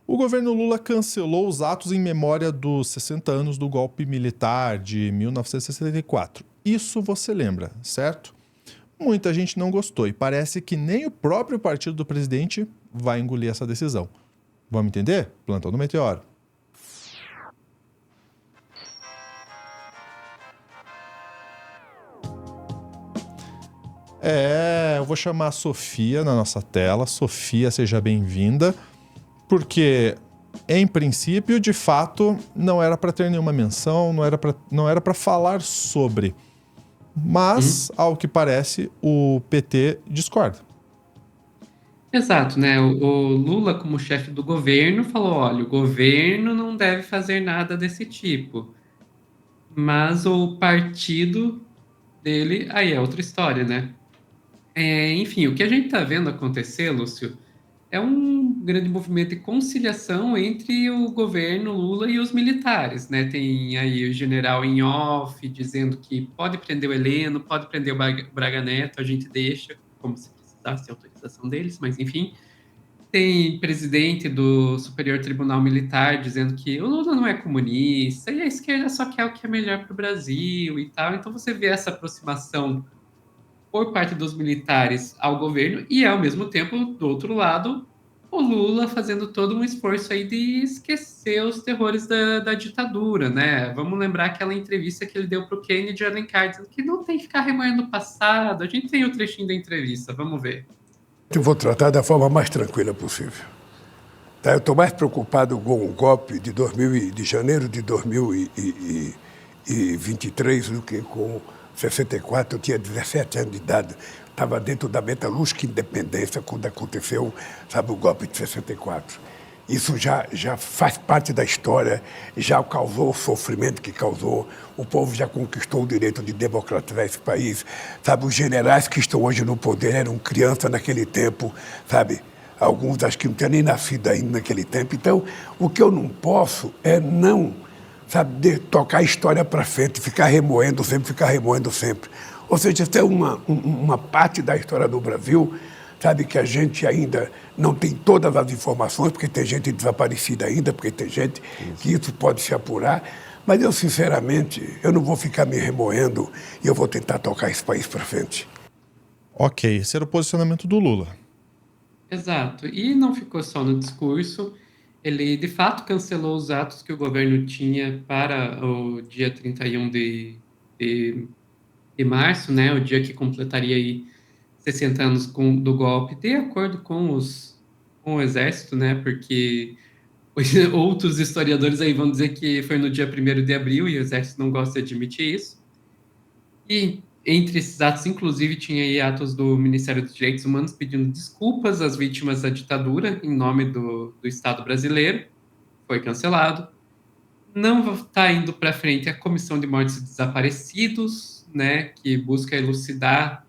O governo Lula cancelou os atos em memória dos 60 anos do golpe militar de 1964. Isso você lembra, certo? Muita gente não gostou e parece que nem o próprio partido do presidente vai engolir essa decisão. Vamos entender? Plantão do Meteoro. Eu vou chamar a Sofia na nossa tela. Sofia, seja bem-vinda. Porque, em princípio, de fato, não era para ter nenhuma menção, não era para falar sobre. Mas, ao que parece, o PT discorda. Exato, né? O Lula, como chefe do governo, falou: olha, o governo não deve fazer nada desse tipo. Mas o partido dele, aí é outra história, né? Enfim, o que a gente está vendo acontecer, Lúcio, é um grande movimento de conciliação entre o governo Lula e os militares, né? Tem aí o general em off dizendo que pode prender o Heleno, pode prender o Braga Neto, a gente deixa, como se precisasse autorização deles, mas enfim. Tem presidente do Superior Tribunal Militar dizendo que o Lula não é comunista e a esquerda só quer o que é melhor para o Brasil e tal. Então você vê essa aproximação por parte dos militares ao governo e, ao mesmo tempo, do outro lado, o Lula fazendo todo um esforço aí de esquecer os terrores da ditadura, né? Vamos lembrar aquela entrevista que ele deu para o Kennedy Alencar, dizendo que não tem que ficar remoendo o passado. A gente tem o trechinho da entrevista, vamos ver. Eu vou tratar da forma mais tranquila possível. Tá? Eu estou mais preocupado com o golpe de janeiro de 2023 do que com 64. Eu tinha 17 anos de idade. Estava dentro da metalúrgica independência quando aconteceu, sabe, o golpe de 64. Isso já faz parte da história, já causou o sofrimento que causou. O povo já conquistou o direito de democratizar esse país. Sabe, os generais que estão hoje no poder eram crianças naquele tempo, sabe? Alguns acho que não tinham nem nascido ainda naquele tempo. Então, o que eu não posso é não, sabe, tocar a história para frente, ficar remoendo sempre. Ou seja, isso é uma parte da história do Brasil, sabe, que a gente ainda não tem todas as informações, porque tem gente desaparecida ainda, porque tem gente que isso pode se apurar. Mas eu, sinceramente, eu não vou ficar me remoendo e eu vou tentar tocar esse país para frente. Ok, esse era o posicionamento do Lula. Exato. E não ficou só no discurso, ele de fato cancelou os atos que o governo tinha para o dia 31 de, de março, né, o dia que completaria aí 60 anos do golpe, de acordo com o Exército, né, porque outros historiadores aí vão dizer que foi no dia 1º de abril e o Exército não gosta de admitir isso. E entre esses atos, inclusive, tinha aí atos do Ministério dos Direitos Humanos pedindo desculpas às vítimas da ditadura em nome do Estado brasileiro. Foi cancelado. Não está indo para frente a Comissão de Mortos e Desaparecidos, né, que busca elucidar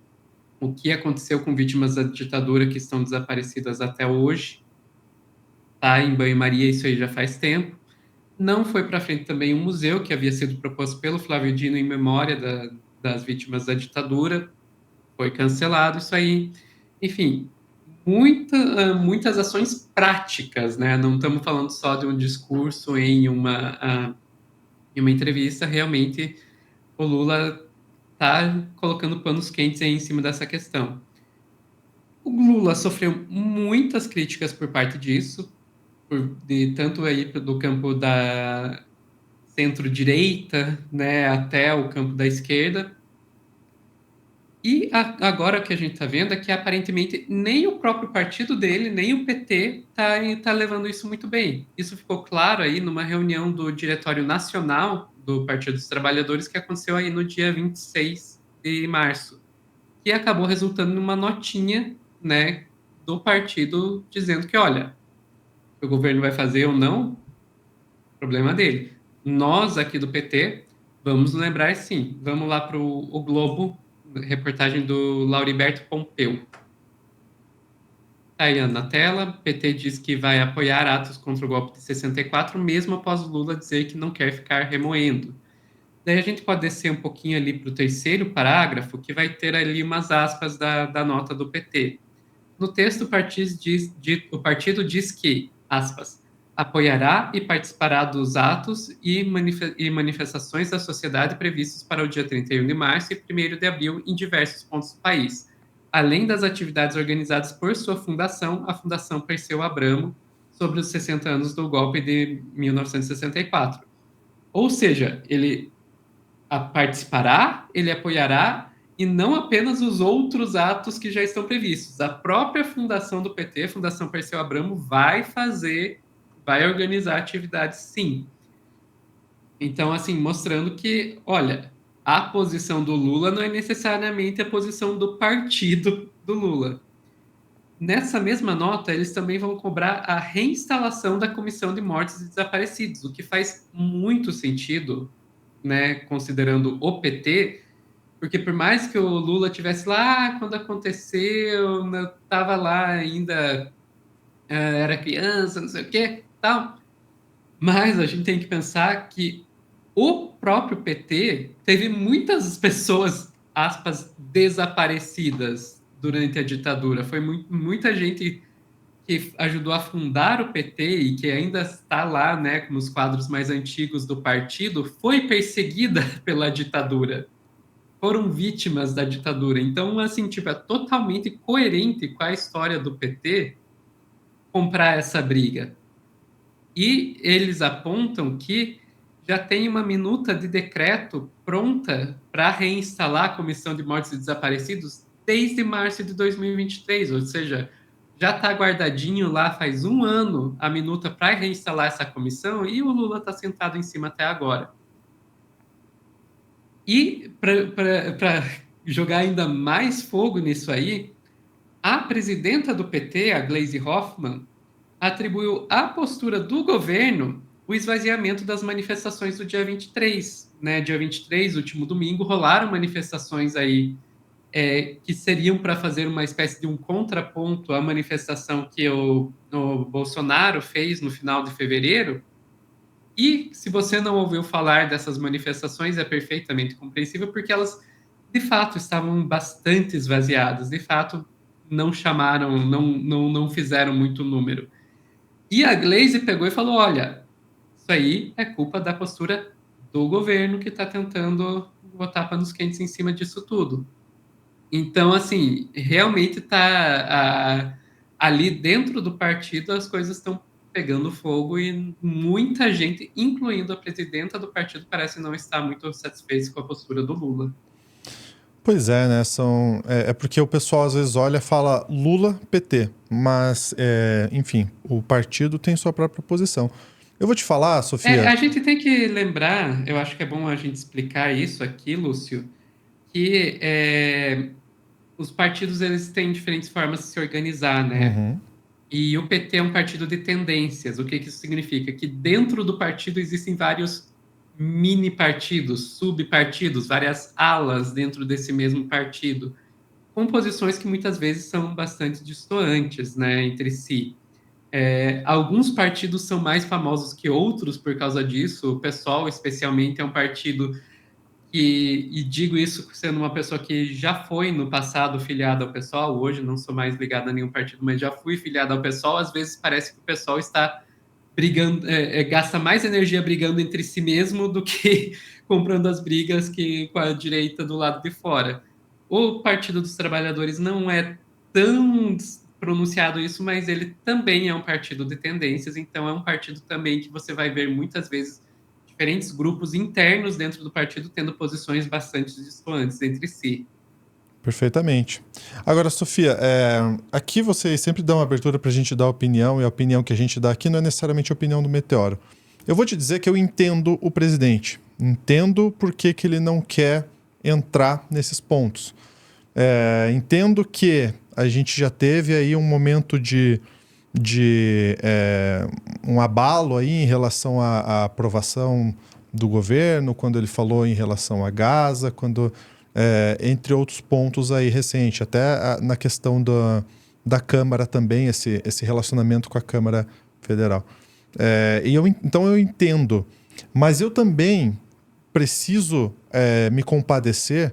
o que aconteceu com vítimas da ditadura que estão desaparecidas até hoje. Está em banho-maria, isso aí já faz tempo. Não foi para frente também um museu que havia sido proposto pelo Flávio Dino em memória das vítimas da ditadura. Foi cancelado isso aí. Enfim, muitas ações práticas, né? Não estamos falando só de um discurso em uma entrevista. Realmente, o Lula está colocando panos quentes aí em cima dessa questão. O Lula sofreu muitas críticas por parte disso, tanto aí do campo da centro-direita, né, até o campo da esquerda. E agora o que a gente está vendo é que aparentemente nem o próprio partido dele, nem o PT tá levando isso muito bem. Isso ficou claro aí numa reunião do Diretório Nacional do Partido dos Trabalhadores que aconteceu aí no dia 26 de março, que acabou resultando numa notinha, né, do partido dizendo que, olha, o governo vai fazer ou não, problema dele. Nós aqui do PT vamos lembrar sim. Vamos lá para o Globo, reportagem do Lauriberto Pompeu. Tá aí na tela, PT diz que vai apoiar atos contra o golpe de 64, mesmo após Lula dizer que não quer ficar remoendo. Daí a gente pode descer um pouquinho ali para o terceiro parágrafo, que vai ter ali umas aspas da nota do PT. No texto, o partido diz que, aspas, apoiará e participará dos atos e manifestações da sociedade previstos para o dia 31 de março e 1º de abril em diversos pontos do país, além das atividades organizadas por sua fundação, a Fundação Perseu Abramo, sobre os 60 anos do golpe de 1964. Ou seja, ele participará, ele apoiará, e não apenas os outros atos que já estão previstos. A própria fundação do PT, Fundação Perseu Abramo, vai organizar atividades, sim. Então, assim, mostrando que, olha, a posição do Lula não é necessariamente a posição do partido do Lula. Nessa mesma nota, eles também vão cobrar a reinstalação da Comissão de Mortos e Desaparecidos, o que faz muito sentido, né, considerando o PT, porque por mais que o Lula tivesse lá quando aconteceu, estava lá ainda, era criança, não sei o quê, tal, mas a gente tem que pensar que o próprio PT teve muitas pessoas, aspas, desaparecidas durante a ditadura. Foi muita gente que ajudou a fundar o PT e que ainda está lá, né, nos quadros mais antigos do partido, foi perseguida pela ditadura. Foram vítimas da ditadura. Então, assim, tipo, é totalmente coerente com a história do PT comprar essa briga. E eles apontam que já tem uma minuta de decreto pronta para reinstalar a Comissão de Mortos e Desaparecidos desde março de 2023, ou seja, já está guardadinho lá faz um ano a minuta para reinstalar essa comissão e o Lula está sentado em cima até agora. E para jogar ainda mais fogo nisso aí, a presidenta do PT, a Gleisi Hoffmann, atribuiu à postura do governo o esvaziamento das manifestações do dia 23. Né? Dia 23, último domingo, rolaram manifestações aí que seriam para fazer uma espécie de um contraponto à manifestação que o Bolsonaro fez no final de fevereiro. E se você não ouviu falar dessas manifestações, é perfeitamente compreensível, porque elas, de fato, estavam bastante esvaziadas, de fato, não chamaram, não fizeram muito número. E a Gleisi pegou e falou, olha, isso aí é culpa da postura do governo que está tentando botar panos quentes em cima disso tudo. Então, assim, realmente está ali dentro do partido as coisas estão pegando fogo e muita gente, incluindo a presidenta do partido, parece não estar muito satisfeita com a postura do Lula. Pois é, né? É porque o pessoal às vezes olha e fala Lula, PT, mas, enfim, o partido tem sua própria posição. Eu vou te falar, Sofia... A gente tem que lembrar, eu acho que é bom a gente explicar isso aqui, Lúcio, que os partidos eles têm diferentes formas de se organizar, né? Uhum. E o PT é um partido de tendências. O que isso significa? Que dentro do partido existem vários mini partidos, subpartidos, várias alas dentro desse mesmo partido, com posições que muitas vezes são bastante distantes, né, entre si. Alguns partidos são mais famosos que outros por causa disso. O PSOL, especialmente, é um partido que, e digo isso sendo uma pessoa que já foi no passado filiada ao PSOL, hoje não sou mais ligada a nenhum partido, mas já fui filiada ao PSOL. Às vezes parece que o PSOL está brigando, gasta mais energia brigando entre si mesmo do que comprando as brigas com a direita do lado de fora. O Partido dos Trabalhadores não é tão pronunciado isso, mas ele também é um partido de tendências, então é um partido também que você vai ver muitas vezes diferentes grupos internos dentro do partido tendo posições bastante distantes entre si. Perfeitamente. Agora, Sofia, aqui vocês sempre dão abertura para a gente dar opinião, e a opinião que a gente dá aqui não é necessariamente a opinião do Meteoro. Eu vou te dizer que eu entendo o presidente. Entendo por que ele não quer entrar nesses pontos. Entendo que a gente já teve aí um momento de um abalo aí em relação à aprovação do governo, quando ele falou em relação a Gaza, entre outros pontos aí recente, até na questão da Câmara também, esse relacionamento com a Câmara Federal. Então eu entendo, mas eu também preciso me compadecer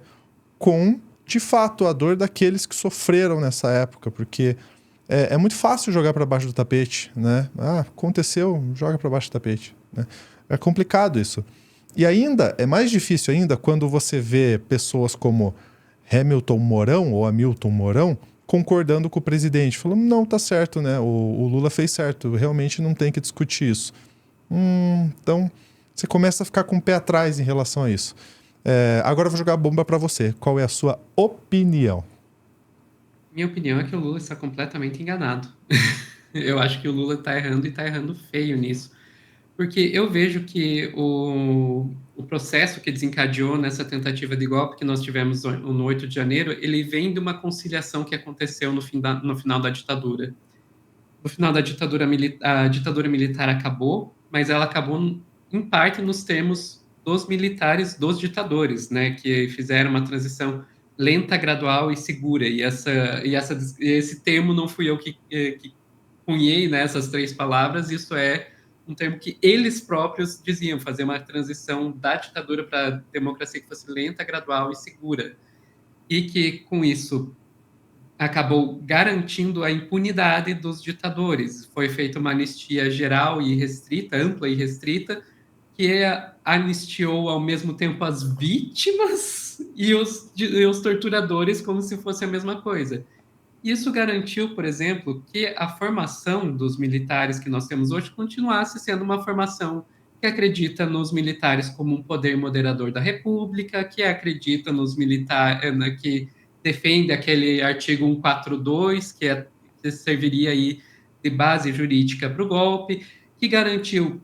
com, de fato, a dor daqueles que sofreram nessa época, porque é muito fácil jogar para baixo do tapete, né? Aconteceu, joga para baixo do tapete, né? É complicado isso. E ainda, é mais difícil ainda quando você vê pessoas como Hamilton Mourão ou Hamilton Mourão concordando com o presidente, falando, não, tá certo, né? O Lula fez certo, realmente não tem que discutir isso. Então, você começa a ficar com o pé atrás em relação a isso. Agora eu vou jogar a bomba para você. Qual é a sua opinião? Minha opinião é que o Lula está completamente enganado. Eu acho que o Lula está errando e está errando feio nisso. Porque eu vejo que o processo que desencadeou nessa tentativa de golpe que nós tivemos no 8 de janeiro, ele vem de uma conciliação que aconteceu no final da ditadura. No final da ditadura, a ditadura militar acabou, mas ela acabou, em parte, nos termos dos militares, dos ditadores, né, que fizeram uma transição lenta, gradual e segura. E esse termo não fui eu que cunhei, né, essas 3 palavras, isso é um termo que eles próprios diziam, fazer uma transição da ditadura para a democracia que fosse lenta, gradual e segura. E que, com isso, acabou garantindo a impunidade dos ditadores. Foi feita uma anistia geral e restrita, ampla e restrita, que anistiou ao mesmo tempo as vítimas e os torturadores como se fosse a mesma coisa. Isso garantiu, por exemplo, que a formação dos militares que nós temos hoje continuasse sendo uma formação que acredita nos militares como um poder moderador da República, que acredita nos militares, que defende aquele artigo 142, que serviria aí de base jurídica para o golpe, que garantiu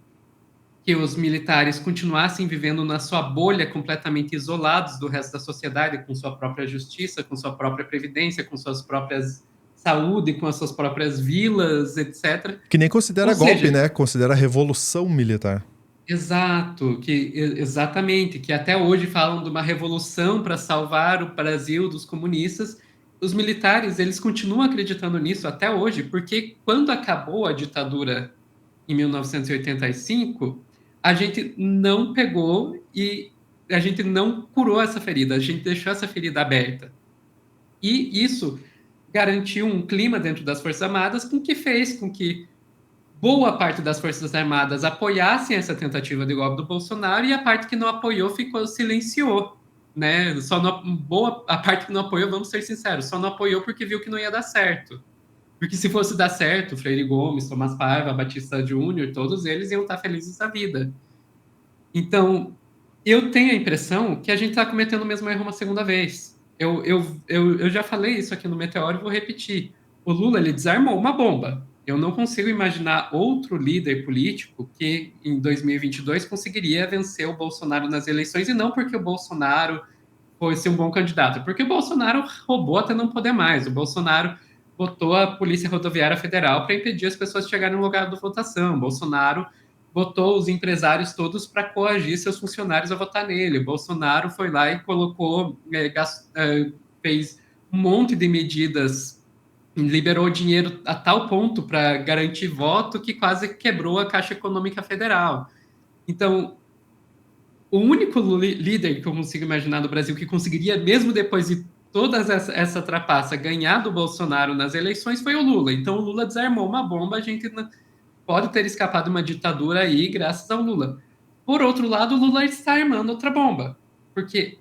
que os militares continuassem vivendo na sua bolha, completamente isolados do resto da sociedade, com sua própria justiça, com sua própria previdência, com suas próprias saúde, com as suas próprias vilas, etc. Que nem considera golpe, né? Considera revolução militar. Exato, exatamente, que até hoje falam de uma revolução para salvar o Brasil dos comunistas. Os militares, eles continuam acreditando nisso até hoje, porque quando acabou a ditadura em 1985, a gente não pegou e a gente não curou essa ferida, a gente deixou essa ferida aberta. E isso garantiu um clima dentro das Forças Armadas que fez com que boa parte das Forças Armadas apoiassem essa tentativa de golpe do Bolsonaro e a parte que não apoiou silenciou, né? A parte que não apoiou, vamos ser sinceros, só não apoiou porque viu que não ia dar certo. Porque se fosse dar certo, Freire Gomes, Tomás Paiva, Batista Júnior, todos eles iam estar felizes da vida. Então, eu tenho a impressão que a gente está cometendo o mesmo erro uma segunda vez. Eu já falei isso aqui no Meteoro e vou repetir. O Lula, ele desarmou uma bomba. Eu não consigo imaginar outro líder político que, em 2022, conseguiria vencer o Bolsonaro nas eleições, e não porque o Bolsonaro fosse um bom candidato, porque o Bolsonaro roubou até não poder mais. O Bolsonaro botou a Polícia Rodoviária Federal para impedir as pessoas de chegarem no lugar da votação. O Bolsonaro botou os empresários todos para coagir seus funcionários a votar nele. O Bolsonaro foi lá e colocou, fez um monte de medidas, liberou dinheiro a tal ponto para garantir voto que quase quebrou a Caixa Econômica Federal. Então, o único líder que eu consigo imaginar no Brasil que conseguiria, mesmo depois de toda essa trapaça, ganhar do Bolsonaro nas eleições foi o Lula. Então, o Lula desarmou uma bomba, a gente pode ter escapado de uma ditadura aí graças ao Lula. Por outro lado, o Lula está armando outra bomba, porque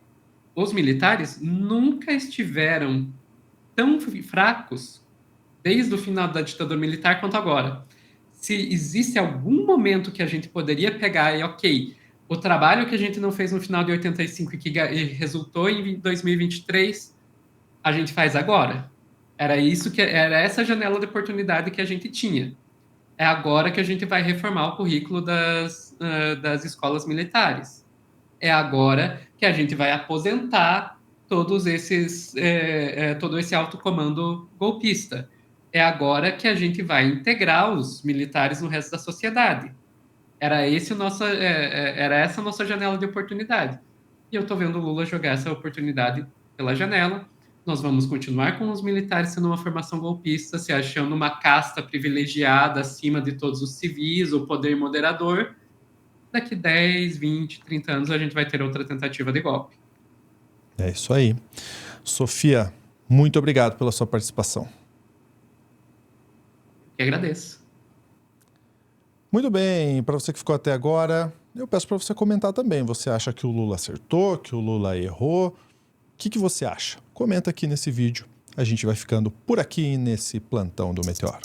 os militares nunca estiveram tão fracos desde o final da ditadura militar quanto agora. Se existe algum momento que a gente poderia pegar e, ok, o trabalho que a gente não fez no final de 85 e que resultou em 2023, a gente faz agora. Era essa janela de oportunidade que a gente tinha. É agora que a gente vai reformar o currículo das escolas militares. É agora que a gente vai aposentar todo esse alto comando golpista. É agora que a gente vai integrar os militares no resto da sociedade. Era essa a nossa janela de oportunidade. E eu estou vendo o Lula jogar essa oportunidade pela janela. Nós vamos continuar com os militares sendo uma formação golpista, se achando uma casta privilegiada acima de todos os civis, o poder moderador. Daqui 10, 20, 30 anos a gente vai ter outra tentativa de golpe. É isso aí. Sofia, muito obrigado pela sua participação. que agradeço. Muito bem, para você que ficou até agora, eu peço para você comentar também. Você acha que o Lula acertou, que o Lula errou? O que você acha? Comenta aqui nesse vídeo. A gente vai ficando por aqui nesse plantão do Meteoro.